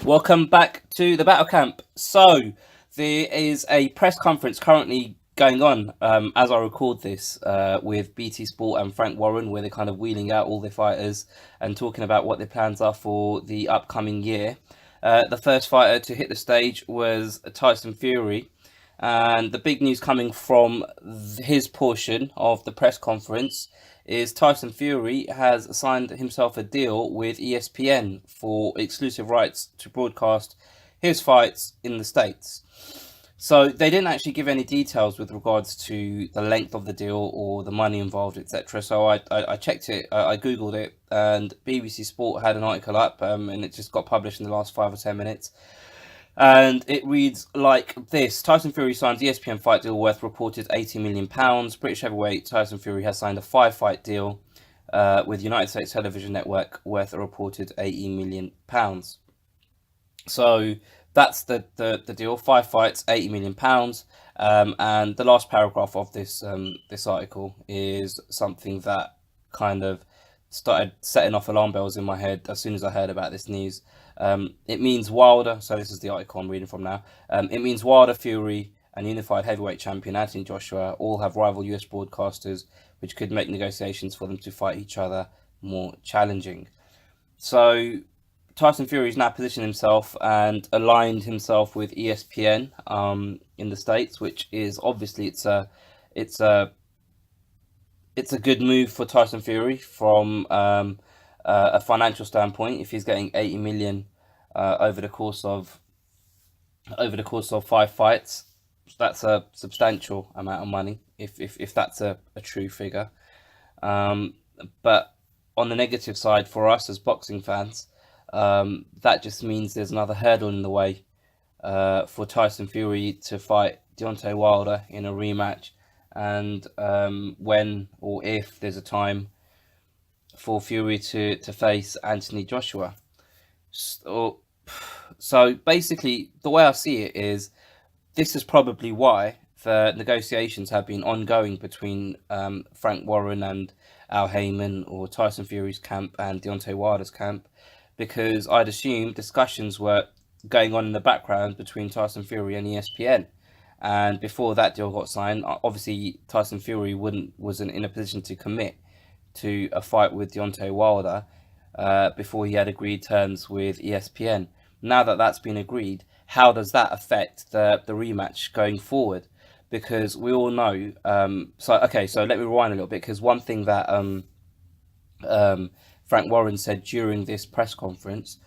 Welcome back to the Battle Camp. So, there is a press conference currently going on as I record this with BT Sport and Frank Warren, where they're kind of wheeling out all their fighters and talking about what their plans are for the upcoming year. The first fighter to hit the stage was Tyson Fury. And the big news coming from his portion of the press conference is Tyson Fury has signed himself a deal with ESPN for exclusive rights to broadcast his fights in the States. So they didn't actually give any details with regards to the length of the deal or the money involved, etc. So I checked it, I googled it, and BBC Sport had an article up, and it just got published in the last 5 or 10 minutes. And it reads like this: Tyson Fury signs ESPN fight deal worth reported £80 million. British heavyweight Tyson Fury has signed a 5-fight deal with United States Television Network worth a reported £80 million. So that's the deal. 5 fights, £80 million. And the last paragraph of this this article is something that kind of started setting off alarm bells in my head as soon as I heard about this news. It means Wilder, so this is the article I'm reading from now. It means Wilder, Fury, and unified heavyweight champion Anthony Joshua all have rival US broadcasters, which could make negotiations for them to fight each other more challenging. So Tyson Fury is now positioned himself and aligned himself with ESPN in the States, which is obviously it's a good move for Tyson Fury from a financial standpoint. If he's getting 80 million over the course of 5 fights, that's a substantial amount of money if that's a true figure. But on the negative side for us as boxing fans, that just means there's another hurdle in the way for Tyson Fury to fight Deontay Wilder in a rematch, and when or if there's a time for Fury to face Anthony Joshua. So basically, the way I see it is, this is probably why the negotiations have been ongoing between Frank Warren and Al Heyman, or Tyson Fury's camp and Deontay Wilder's camp, because I'd assume discussions were going on in the background between Tyson Fury and ESPN. And before that deal got signed, obviously Tyson Fury wasn't in a position to commit to a fight with Deontay Wilder before he had agreed terms with ESPN. Now that that's been agreed, how does that affect the rematch going forward? Because we all know. So let me rewind a little bit, because one thing that Frank Warren said during this press conference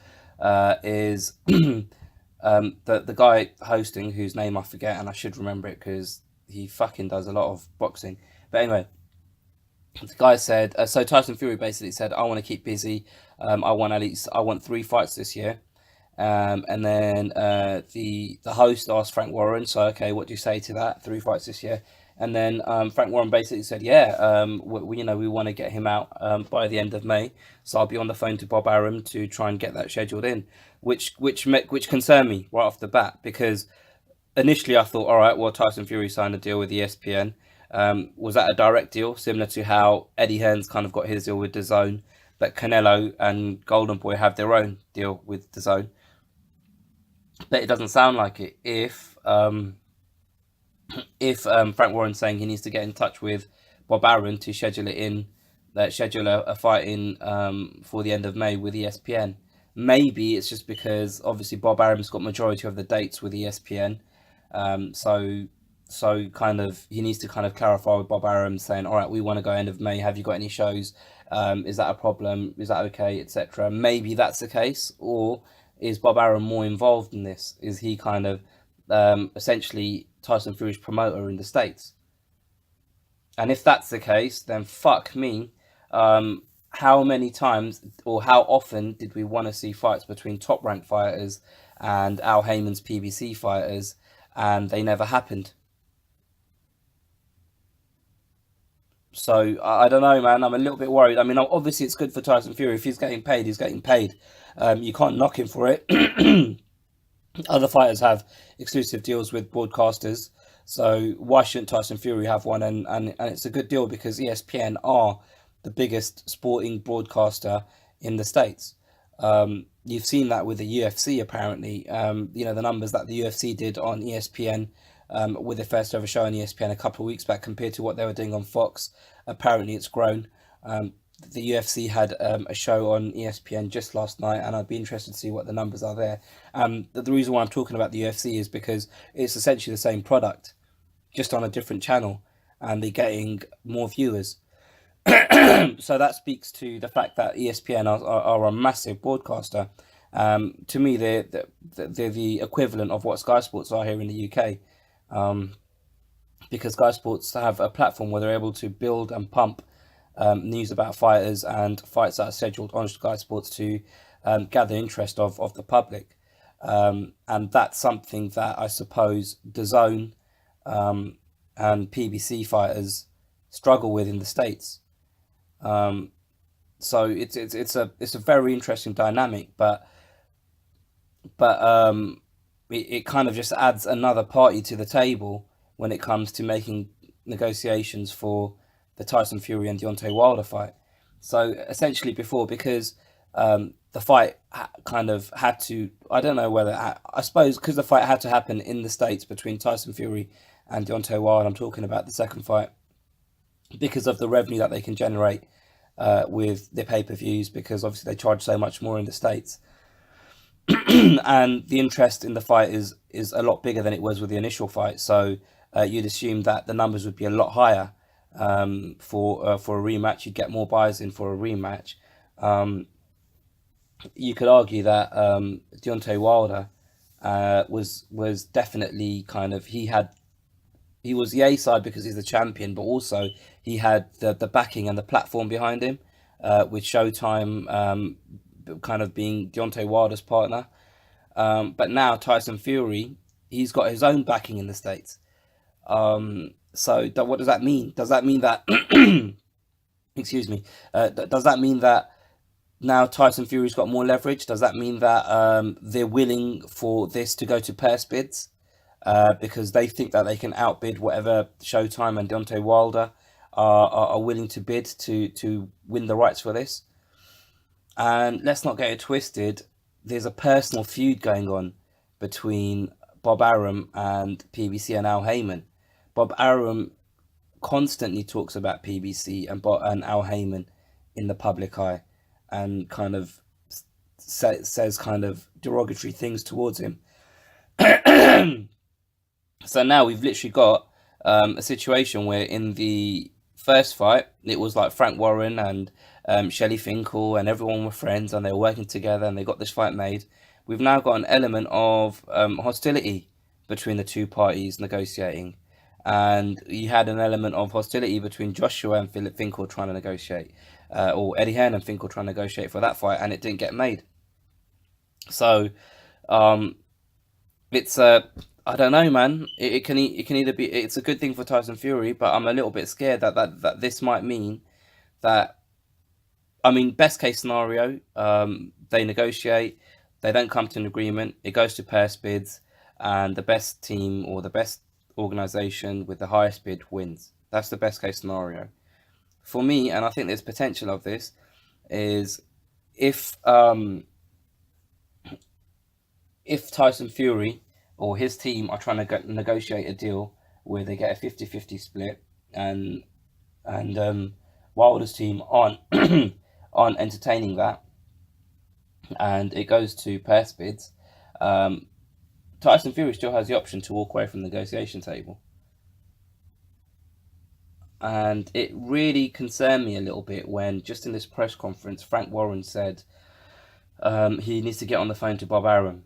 is the guy hosting, whose name I forget, and I should remember it because he fucking does a lot of boxing. But anyway, the guy said, so Tyson Fury basically said, I want to keep busy. I want 3 fights this year. And then the host asked Frank Warren, so okay, what do you say to that? 3 fights this year. And then Frank Warren basically said, yeah, we want to get him out by the end of May. So I'll be on the phone to Bob Arum to try and get that scheduled in, which concerned me right off the bat, because initially I thought, all right, well, Tyson Fury signed a deal with ESPN. Was that a direct deal, similar to how Eddie Hearn's kind of got his deal with DAZN, but Canelo and Golden Boy have their own deal with DAZN? But it doesn't sound like it. If Frank Warren's saying he needs to get in touch with Bob Arum to schedule a fight in for the end of May with ESPN, maybe it's just because obviously Bob Arum's got majority of the dates with ESPN. So kind of he needs to kind of clarify with Bob Arum, saying, all right, we want to go end of May. Have you got any shows? Is that a problem? Is that okay, etc.? Maybe that's the case. Or is Bob Arum more involved in this? Is he kind of essentially Tyson Fury's promoter in the States? And if that's the case, then fuck me. How many times or how often did we want to see fights between top ranked fighters and Al Heyman's PBC fighters, and they never happened? So I don't know, man. I'm a little bit worried. I mean, obviously it's good for Tyson Fury. If he's getting paid, he's getting paid. You can't knock him for it. Other fighters have exclusive deals with broadcasters, so why shouldn't Tyson Fury have one? And it's a good deal because ESPN are the biggest sporting broadcaster in the States. You've seen that with the UFC apparently. The numbers that the UFC did on ESPN, with their first ever show on ESPN a couple of weeks back compared to what they were doing on Fox. Apparently, it's grown. Um, the UFC had a show on ESPN just last night, and I'd be interested to see what the numbers are there. The reason why I'm talking about the UFC is because it's essentially the same product, just on a different channel, and they're getting more viewers. So that speaks to the fact that ESPN are a massive broadcaster. To me, they're the equivalent of what Sky Sports are here in the UK, because Sky Sports have a platform where they're able to build and pump news about fighters and fights that are scheduled on Sky Sports to gather interest of the public. And that's something that I suppose DAZN and PBC fighters struggle with in the States. Um, so it's a very interesting dynamic, but it kind of just adds another party to the table when it comes to making negotiations for the Tyson Fury and Deontay Wilder fight. So essentially, before, because the fight kind of had to, I don't know whether, I suppose because the fight had to happen in the States between Tyson Fury and Deontay Wilder. I'm talking about the second fight, because of the revenue that they can generate with their pay-per-views, because obviously they charge so much more in the States. And the interest in the fight is a lot bigger than it was with the initial fight. So you'd assume that the numbers would be a lot higher for a rematch. You'd get more buyers in for a rematch. Um, you could argue that Deontay Wilder was definitely kind of, he was the A side because he's the champion, but also he had the backing and the platform behind him, with Showtime kind of being Deontay Wilder's partner. But now Tyson Fury, he's got his own backing in the States. So what does that mean? Does that mean that, excuse me, does that mean that now Tyson Fury's got more leverage? Does that mean that they're willing for this to go to purse bids? Because they think that they can outbid whatever Showtime and Deontay Wilder are willing to bid to win the rights for this. And let's not get it twisted. There's a personal feud going on between Bob Arum and PBC and Al Heyman. Bob Arum constantly talks about PBC and Al Heyman in the public eye, and kind of says kind of derogatory things towards him. So now we've literally got a situation where in the first fight it was like Frank Warren and Shelley Finkel and everyone were friends and they were working together and they got this fight made. We've now got an element of hostility between the two parties negotiating, and you had an element of hostility between Joshua and Philip Finkel trying to negotiate, or Eddie Hearn and Finkel trying to negotiate for that fight, and it didn't get made. So um, it's I don't know, man. It can either be, it's a good thing for Tyson Fury, but I'm a little bit scared that this might mean that, I mean, best case scenario, they negotiate, they don't come to an agreement, it goes to purse bids, and the best team or the best organization with the highest bid wins. That's the best case scenario for me, and I think there's potential of this is if if Tyson Fury or his team are trying to negotiate a deal where they get a 50-50 split, and Wilder's team aren't aren't entertaining that, and it goes to purse bids, um, Tyson Fury still has the option to walk away from the negotiation table. And it really concerned me a little bit when, just in this press conference, Frank Warren said he needs to get on the phone to Bob Arum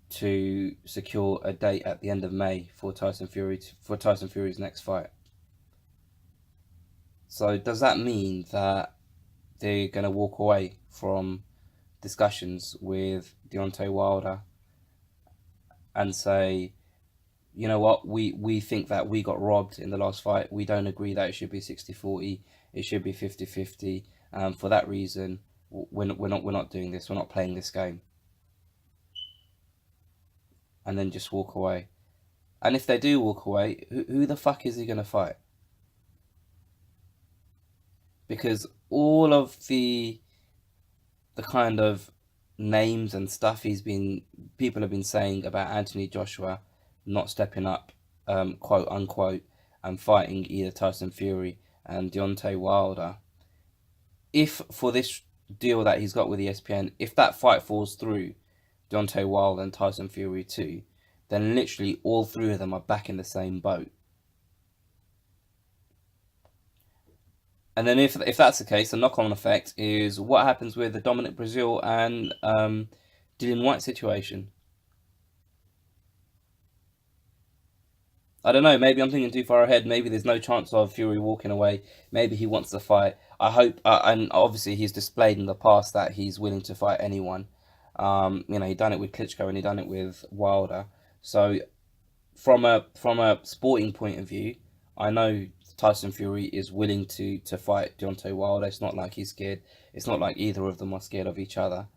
to secure a date at the end of May for Tyson Fury's next fight. So does that mean that they're going to walk away from discussions with Deontay Wilder and say, you know what, we think that we got robbed in the last fight. We don't agree that it should be 60-40. It should be 50-50. For that reason, we're not doing this. We're not playing this game. And then just walk away. And if they do walk away, who the fuck is he going to fight? Because all of the kind of names and stuff people have been saying about Anthony Joshua not stepping up, quote unquote, and fighting either Tyson Fury and Deontay Wilder. If for this deal that he's got with ESPN, if that fight falls through, Deontay Wilder and Tyson Fury too, then literally all three of them are back in the same boat. And then if that's the case, the knock-on effect is what happens with the Dominic Brazil and Dillian White situation. I don't know. Maybe I'm thinking too far ahead. Maybe there's no chance of Fury walking away. Maybe he wants to fight. I hope, and obviously he's displayed in the past that he's willing to fight anyone. He done it with Klitschko and he done it with Wilder. So from a sporting point of view, I know Tyson Fury is willing to fight Deontay Wilder. It's not like he's scared. It's not like either of them are scared of each other.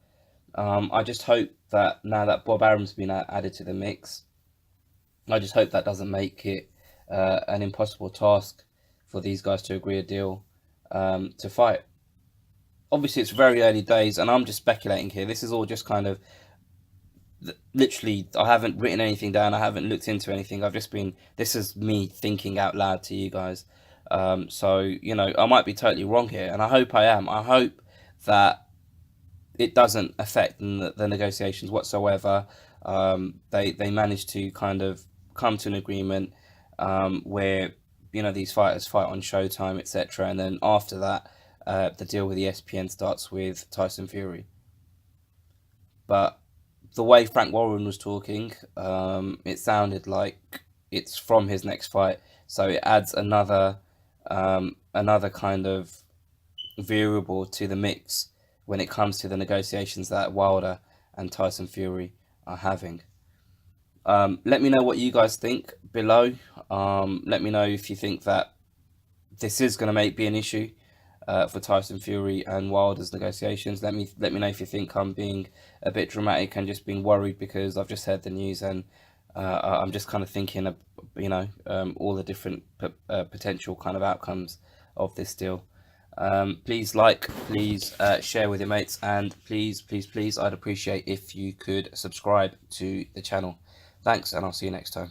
I just hope that now that Bob Arum's been added to the mix, I just hope that doesn't make it an impossible task for these guys to agree a deal to fight. Obviously, it's very early days, and I'm just speculating here. This is all just kind of literally. I haven't written anything down. I haven't looked into anything. I've just been. This is me thinking out loud to you guys. So I might be totally wrong here, and I hope I am. I hope that it doesn't affect the negotiations whatsoever. They managed to kind of come to an agreement where these fighters fight on Showtime, etc. And then after that, the deal with the ESPN starts with Tyson Fury. But the way Frank Warren was talking, it sounded like it's from his next fight, so it adds another kind of variable to the mix when it comes to the negotiations that Wilder and Tyson Fury are having. Let me know what you guys think below. Let me know if you think that this is going to be an issue for Tyson Fury and Wilder's negotiations. Let me know if you think I'm being a bit dramatic and just being worried because I've just heard the news and I'm just kind of thinking of all the different potential kind of outcomes of this deal. Please please share with your mates, and please, I'd appreciate if you could subscribe to the channel. Thanks, and I'll see you next time.